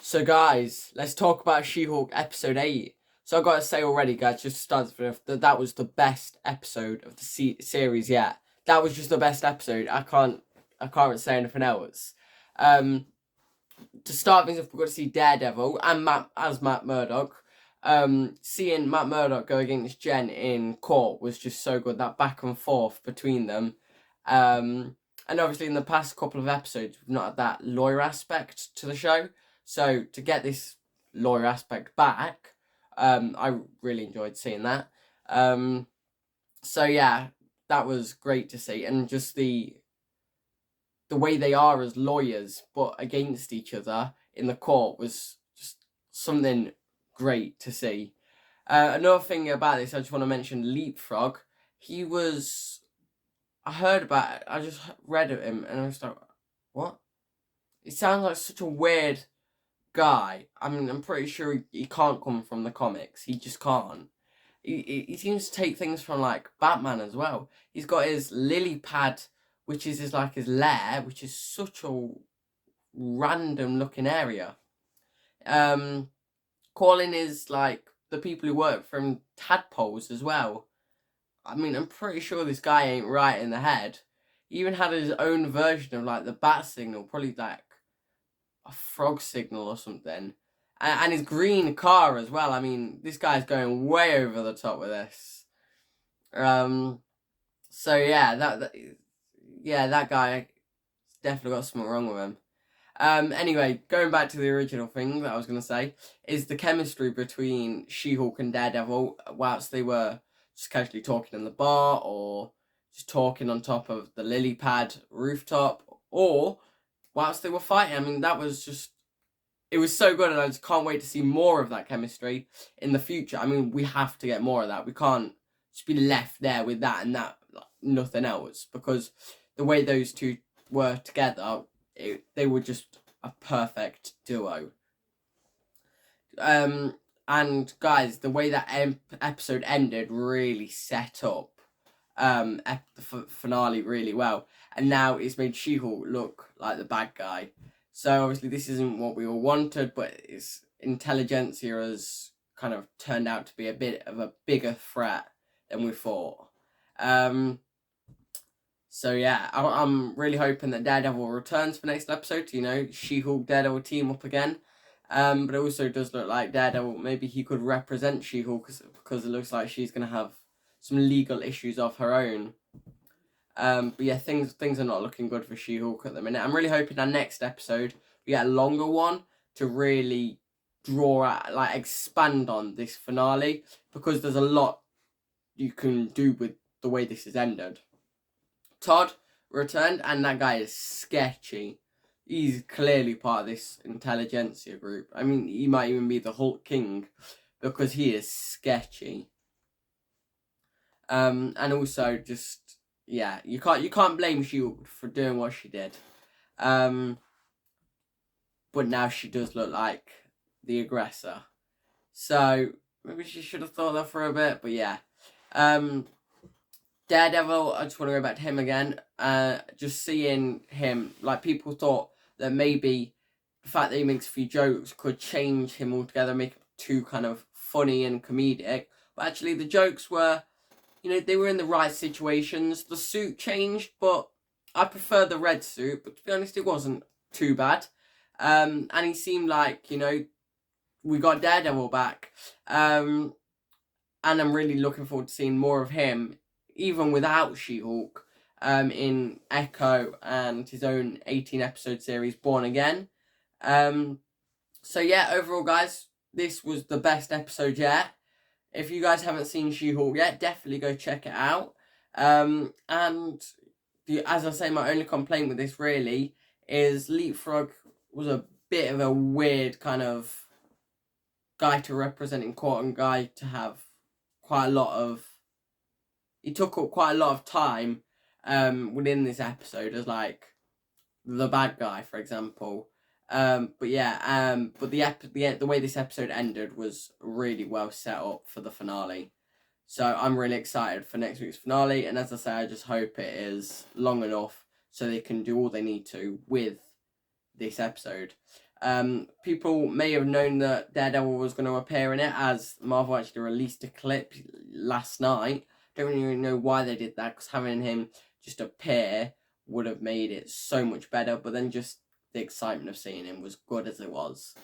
So guys, let's talk about She-Hulk episode 8. So I gotta say already, guys, just to start with, that was the best episode of the series yet. That was just the best episode. I can't say anything else. To start things off, we've got to see Daredevil and Matt Murdock. Seeing Matt Murdock go against Jen in court was just so good. That back and forth between them. And obviously in the past couple of episodes, we've not had that lawyer aspect to the show. So to get this lawyer aspect back, I really enjoyed seeing that. So yeah, that was great to see, and just the way they are as lawyers, but against each other in the court was just something great to see. Another thing about this, I just want to mention Leapfrog. I heard about it, I just read of him, and I was like, what? It sounds like such a weird guy. I mean, I'm pretty sure he can't come from the comics. He just can't. He seems to take things from like Batman as well. He's got his lily pad, which is his lair, which is such a random looking area. Calling his like the people who work for him tadpoles as well. I mean, I'm pretty sure this guy ain't right in the head. He even had his own version of like the bat signal, probably like a frog signal or something. And his green car as well. I mean, this guy's going way over the top with this. So yeah, that guy definitely got something wrong with him. Anyway, going back to the original thing that I was going to say, is the chemistry between She-Hulk and Daredevil whilst they were just casually talking in the bar, or just talking on top of the lily pad rooftop, or whilst they were fighting. I mean, it was so good, and I just can't wait to see more of that chemistry in the future. I mean, we have to get more of that. We can't just be left there with that and that, like, nothing else, because the way those two were together, they were just a perfect duo. And guys, the way that episode ended really set up the finale really well, and now it's made She-Hulk look like the bad guy. So obviously this isn't what we all wanted, but its intelligentsia has kind of turned out to be a bit of a bigger threat than we thought. So yeah, I'm really hoping that Daredevil returns for next episode. She-Hulk Daredevil team up again. But it also does look like Daredevil, maybe he could represent She-Hulk, because it looks like she's going to have some legal issues of her own. But yeah, things are not looking good for She-Hulk at the minute. I'm really hoping that next episode we get a longer one to really draw out, like expand on this finale, because there's a lot you can do with the way this has ended. Todd returned, and that guy is sketchy. He's clearly part of this intelligentsia group. I mean, he might even be the Hulk King, because he is sketchy. And also just, yeah, you can't blame She-Hulk for doing what she did. But now she does look like the aggressor. So maybe she should have thought that for a bit, but yeah. Daredevil, I just want to go back to him again. Just seeing him, like, people thought that maybe the fact that he makes a few jokes could change him altogether, make him too kind of funny and comedic. But actually the jokes were, they were in the right situations. The suit changed, but I prefer the red suit. But to be honest, it wasn't too bad. And he seemed like, we got Daredevil back. And I'm really looking forward to seeing more of him, even without She-Hulk, in Echo and his own 18-episode series, Born Again. So yeah, overall, guys, this was the best episode yet. If you guys haven't seen She-Hulk yet, definitely go check it out. And as I say, my only complaint with this really is Leapfrog was a bit of a weird kind of guy to represent in court, and guy to have he took up quite a lot of time within this episode as like the bad guy, for example. But the way this episode ended was really well set up for the finale. So I'm really excited for next week's finale, and as I say, I just hope it is long enough so they can do all they need to with this episode. People may have known that Daredevil was going to appear in it, as Marvel actually released a clip last night. Don't really know why they did that, because having him just appear would have made it so much better. But then just the excitement of seeing him was good as it was.